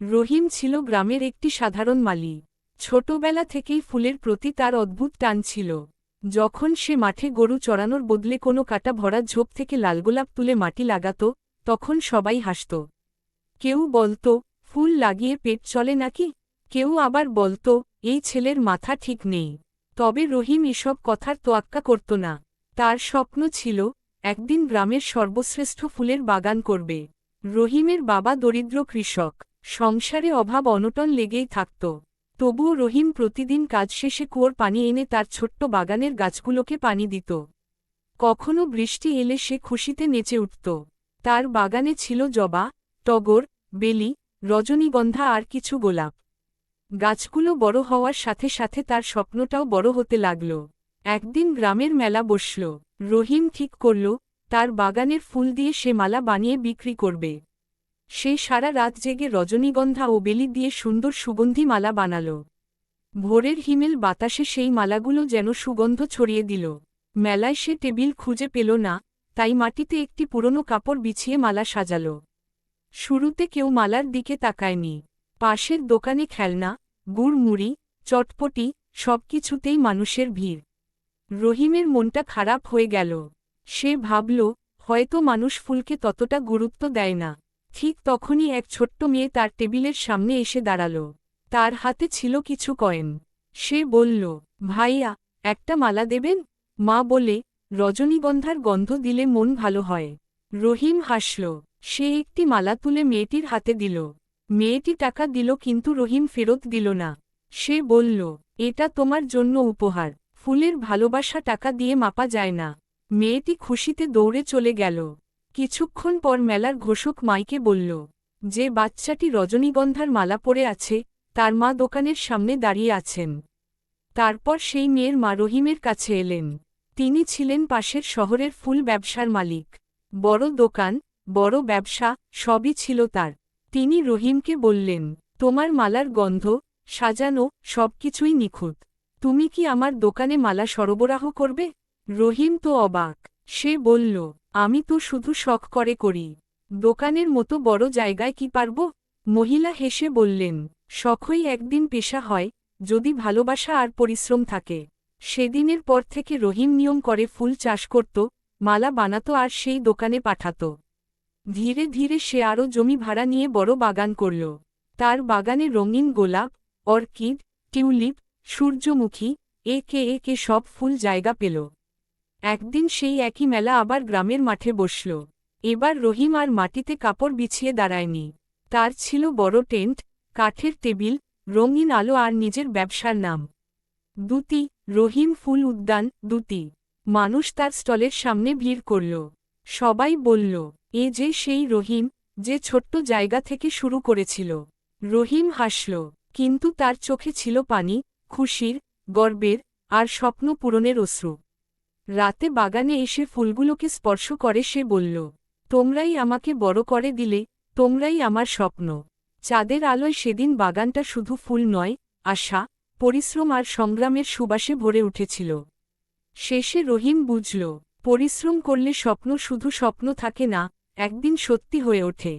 রহিম ছিল গ্রামের একটি সাধারণ মালি। ছোটবেলা থেকেই ফুলের প্রতি তার অদ্ভুত টান ছিল। যখন সে মাঠে গরু চড়ানোর বদলে কোনো কাটা ভরা ঝোপ থেকে লালগোলাপ তুলে মাটি লাগাত, তখন সবাই হাসত। কেউ বলত, ফুল লাগিয়ে পেট চলে নাকি? কেউ আবার বলত, এই ছেলের মাথা ঠিক নেই। তবে রহিম এসব কথার তোয়াক্কা করত না। তার স্বপ্ন ছিল, একদিন গ্রামের সর্বশ্রেষ্ঠ ফুলের বাগান করবে। রহিমের বাবা দরিদ্র কৃষক, সংসারে অভাব অনটন লেগেই থাকত। তবুও রহিম প্রতিদিন কাজ শেষে কুয়োর পানি এনে তার ছোট্ট বাগানের গাছগুলোকে পানি দিত। কখনো বৃষ্টি এলে সে খুশিতে নেচে উঠত। তার বাগানে ছিল জবা, টগর, বেলি, রজনীগন্ধা আর কিছু গোলাপ। গাছগুলো বড় হওয়ার সাথে সাথে তার স্বপ্নটাও বড় হতে লাগল। একদিন গ্রামের মেলা বসল। রহিম ঠিক করল, তার বাগানের ফুল দিয়ে সে মালা বানিয়ে বিক্রি করবে। সে সারা রাত জেগে রজনীগন্ধা ও বেলি দিয়ে সুন্দর সুগন্ধি মালা বানাল। ভোরের হিমেল বাতাসে সেই মালাগুলো যেন সুগন্ধ ছড়িয়ে দিল। মেলায় সে টেবিল খুঁজে পেল না, তাই মাটিতে একটি পুরনো কাপড় বিছিয়ে মালা সাজাল। শুরুতে কেউ মালার দিকে তাকায়নি। পাশের দোকানে খেলনা, গুড় মুড়ি, চটপটি, সবকিছুতেই মানুষের ভিড়। রহিমের মনটা খারাপ হয়ে গেল। সে ভাবল, হয়তো মানুষ ফুলকে ততটা গুরুত্ব দেয় না। ঠিক তখনই এক ছোট্ট মেয়ে তার টেবিলের সামনে এসে দাঁড়াল। তার হাতে ছিল কিছু কয়েন। সে বলল, ভাইয়া, একটা মালা দেবেন? মা বলে, রজনীগন্ধার গন্ধ দিলে মন ভালো হয়। রহিম হাসল। সে একটি মালা তুলে মেয়েটির হাতে দিল। মেয়েটি টাকা দিল কিন্তু রহিম ফেরত দিল না। সে বলল, এটা তোমার জন্য উপহার। ফুলের ভালোবাসা টাকা দিয়ে মাপা যায় না। মেয়েটি খুশিতে দৌড়ে চলে গেল। কিছুক্ষণ পর মেলার ঘোষক মাইকে বলল, যে বাচ্চাটি রজনীগন্ধার মালা পরে আছে, তার মা দোকানের সামনে দাঁড়িয়ে আছেন। তারপর সেই মেয়ের মা রহিমের কাছে এলেন। তিনি ছিলেন পাশের শহরের ফুল ব্যবসার মালিক। বড় দোকান, বড় ব্যবসা, সবই ছিল তার। তিনি রহিমকে বললেন, তোমার মালার গন্ধ, সাজানো, সবকিছুই নিখুঁত। তুমি কি আমার দোকানে মালা সরবরাহ করবে? রহিম তো অবাক। সে বলল, আমি তো শুধু শখ করে করি। দোকানের মতো বড় জায়গায় কি পারব? মহিলা হেসে বললেন, শখই একদিন পেশা হয়, যদি ভালোবাসা আর পরিশ্রম থাকে। সেদিনের পর থেকে রহিম নিয়ম করে ফুল চাষ করত, মালা বানাত আর সেই দোকানে পাঠাত। ধীরে ধীরে সে আরও জমি ভাড়া নিয়ে বড় বাগান করল। তার বাগানে রঙিন গোলাপ, অর্কিড, টিউলিপ, সূর্যমুখী, একে একে সব ফুল জায়গা পেল। একদিন সেই একই মেলা আবার গ্রামের মাঠে বসল। এবার রহিম আর মাটিতে কাপড় বিছিয়ে দাঁড়ায়নি। তার ছিল বড় টেন্ট, কাঠের টেবিল, রঙিন আলো আর নিজের ব্যবসার নাম, দুতি, রহিম ফুল উদ্যান, দুতি। মানুষ তার স্টলের সামনে ভিড় করল। সবাই বলল, এ যে সেই রহিম, যে ছোট্ট জায়গা থেকে শুরু করেছিল। রহিম হাসল, কিন্তু তার চোখে ছিল পানি, খুশির, গর্বের, আর স্বপ্ন পূরণের অশ্রু। রাতে বাগানে এসে ফুলগুলোকে স্পর্শ করে সে বলল, তোমরাই আমাকে বড় করে দিলে, তোমরাই আমার স্বপ্ন। চাঁদের আলোয় সেদিন বাগানটা শুধু ফুল নয়, আশা, পরিশ্রম আর সংগ্রামের সুবাসে ভরে উঠেছিল। শেষে রহিম বুঝল, পরিশ্রম করলে স্বপ্ন শুধু স্বপ্ন থাকে না, একদিন সত্যি হয়ে ওঠে।